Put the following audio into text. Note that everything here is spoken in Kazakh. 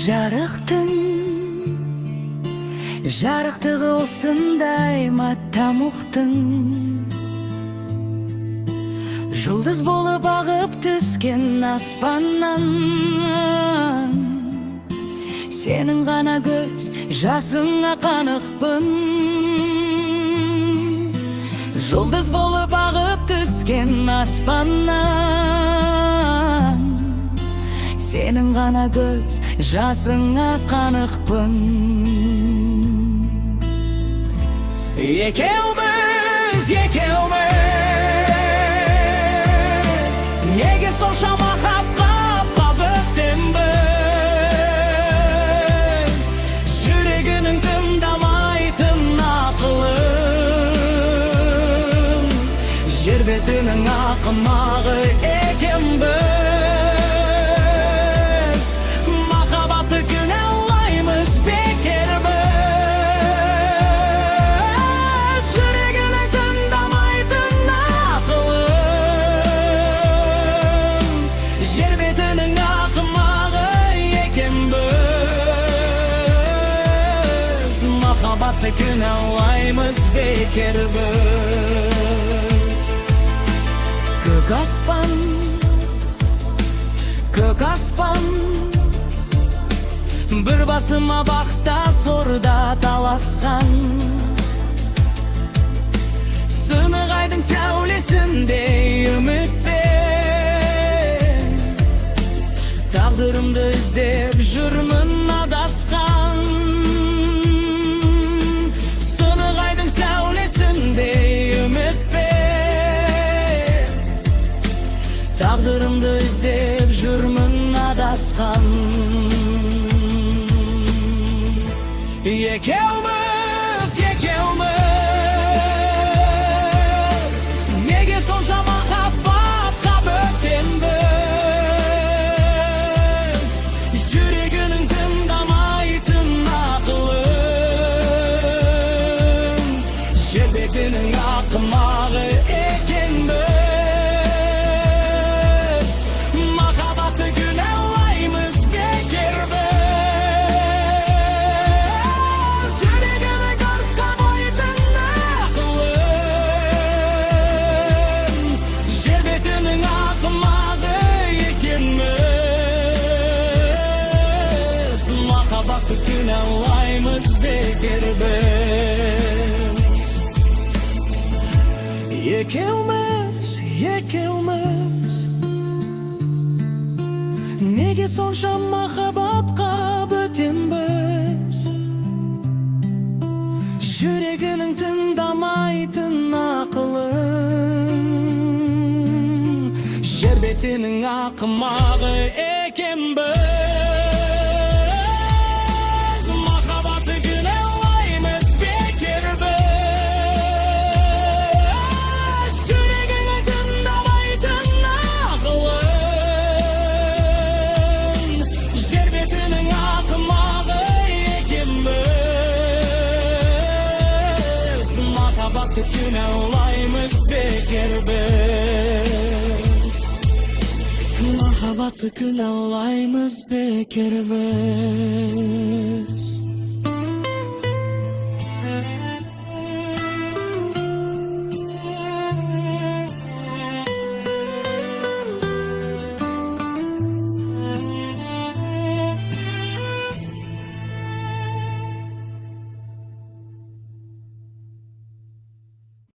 Жарықтың жарықтығы осындай ма тамұқтың, жұлдыз болып ағып түскен аспаннан. Сенің ғана көз жасыңа қанықпын, жұлдыз болып ағып түскен аспаннан. Сенің ғана көз жасыңа қанықпын. Екеуміз неге сонша махаббатқа бөктенбіз? Жүрегінің тыңдамайтын ақылын, жер бетінің ақымағы екенбіз. Махаббатты күнәлаймыз бекер біз. Жүрегінің тыңдамайтын ақылын, жер бетінің ақымағы екенбіз. Махаббатты күнәлаймыз бекер біз. Көк аспан, бір басыма бақта сорда таласқан. Сынық айдың сәулесіндей үмітпен, тағдырымды іздеп жүрмін адасқан. Сынық айдың сәулесіндей үмітпен, тағдырымды іздеп жүрмін адасқан. Екеуміз неге сонша махаббатқа бөктенбіз? Жүрегінің тыңдамайтын ақылын, жер бетінің ақымағы екенбіз. Махаббатты күнәлаймыз бекер біз. Жүрегінің тыңдамайтын ақылын, жер бетінің ақымағы екенбіз. Махаббатты күнәлаймыз бекер біз. Екеуміз неге сонша махаббатқа бөтенбіз? Жүрегінің тыңдамайтын ақылын, жер бетінің ақымағы екенбіз. Махаббатты күнәлаймыз бекер біз. Жүрегінің тыңдамайтын ақылын, жер бетінің ақымағы екенбіз. Махаббатты күнәлаймыз бекер біз. Махаббатты күнәлаймыз бекер біз.